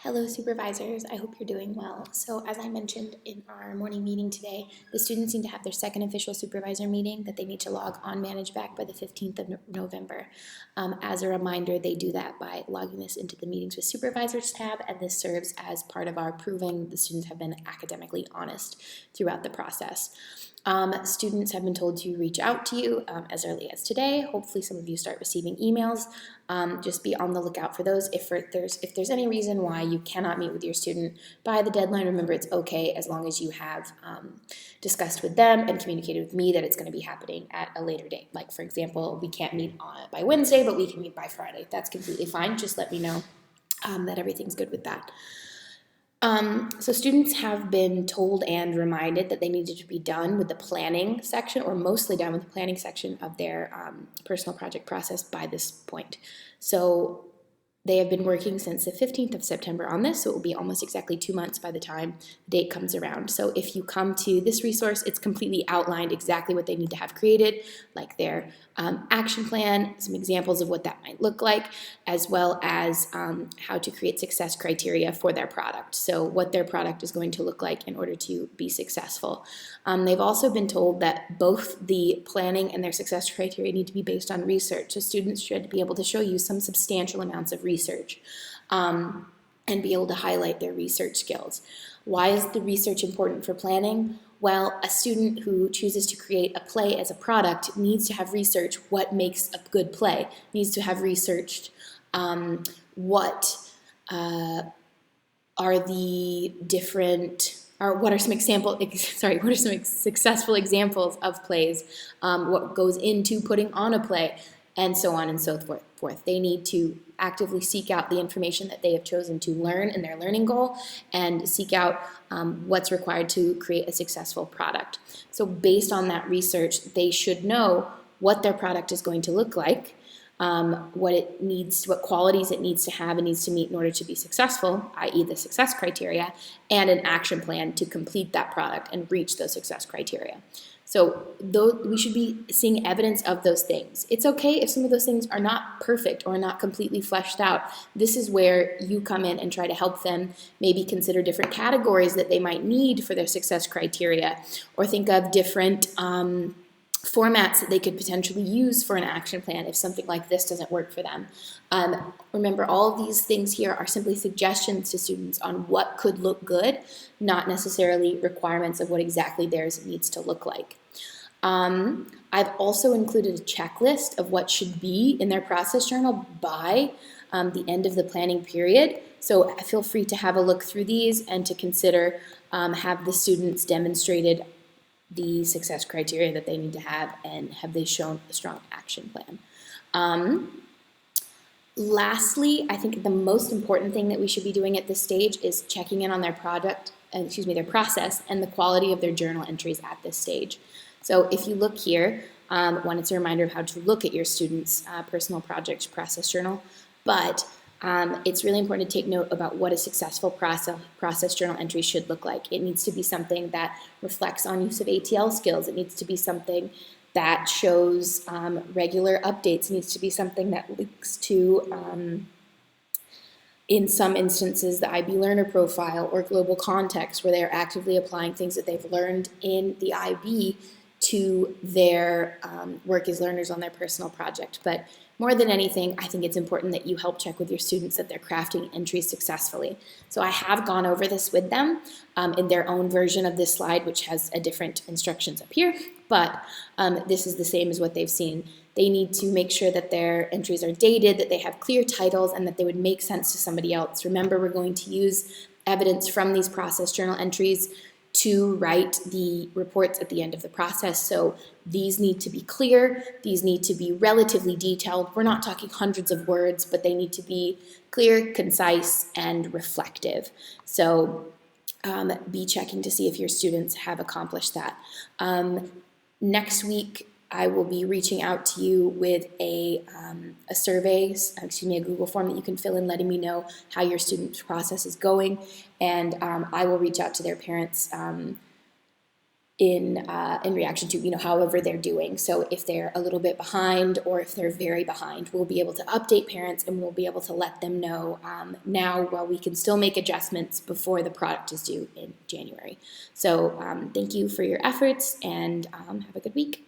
Hello supervisors, I hope you're doing well. So as I mentioned in our morning meeting today, the students need to have their second official supervisor meeting that they need to log on Manage Back by the 15th of November. As a reminder, they do that by logging this into the Meetings with Supervisors tab, and this serves as part of our proving the students have been academically honest throughout the process. Students have been told to reach out to you as early as today. Hopefully some of you start receiving emails. Just be on the lookout for those. If there's any reason why you cannot meet with your student by the deadline, remember it's okay as long as you have discussed with them and communicated with me that it's going to be happening at a later date. Like for example, we can't meet by Wednesday, but we can meet by Friday. That's completely fine. Just let me know that everything's good with that. So students have been told and reminded that they needed to be done with the planning section, or mostly done with the planning section of their personal project process by this point. So they have been working since the 15th of September on this, so it will be almost exactly 2 months by the time the date comes around. So if you come to this resource, it's completely outlined exactly what they need to have created, like their action plan, some examples of what that might look like, as well as how to create success criteria for their product. So what their product is going to look like in order to be successful. They've also been told that both the planning and their success criteria need to be based on research. So students should be able to show you some substantial amounts of research and be able to highlight their research skills. Why is the research important for planning? Well, a student who chooses to create a play as a product needs to have researched what makes a good play, needs to have researched what are the different, or what are some successful examples of plays, what goes into putting on a play, and so on and so forth. They need to actively seek out the information that they have chosen to learn in their learning goal and seek out what's required to create a successful product. So based on that research, they should know what their product is going to look like, what qualities it needs to have and needs to meet in order to be successful, i.e. the success criteria, and an action plan to complete that product and reach those success criteria. So we should be seeing evidence of those things. It's okay if some of those things are not perfect or not completely fleshed out. This is where you come in and try to help them maybe consider different categories that they might need for their success criteria, or think of different formats that they could potentially use for an action plan if something like this doesn't work for them. Remember, all of these things here are simply suggestions to students on what could look good, not necessarily requirements of what exactly theirs needs to look like. I've also included a checklist of what should be in their process journal by the end of the planning period. So feel free to have a look through these and to consider have the students demonstrated the success criteria that they need to have, and have they shown a strong action plan. Lastly, I think the most important thing that we should be doing at this stage is checking in on their their process and the quality of their journal entries at this stage. So if you look here, one, it's a reminder of how to look at your students' personal project process journal, but it's really important to take note about what a successful process journal entry should look like. It needs to be something that reflects on use of ATL skills. It needs to be something that shows regular updates. It needs to be something that links to, in some instances, the IB learner profile or global context, where they're actively applying things that they've learned in the IB to their work as learners on their personal project. But more than anything, I think it's important that you help check with your students that they're crafting entries successfully. So I have gone over this with them in their own version of this slide, which has a different instructions up here, but this is the same as what they've seen. They need to make sure that their entries are dated, that they have clear titles, and that they would make sense to somebody else. Remember, we're going to use evidence from these process journal entries to write the reports at the end of the process. So these need to be clear, these need to be relatively detailed. We're not talking hundreds of words, but they need to be clear, concise, and reflective. So be checking to see if your students have accomplished that. Next week, I will be reaching out to you with a survey, a Google form that you can fill in, letting me know how your student's process is going, and I will reach out to their parents in reaction to, you know, however they're doing. So if they're a little bit behind or if they're very behind, we'll be able to update parents and we'll be able to let them know now, while we can still make adjustments before the product is due in January. So thank you for your efforts, and have a good week.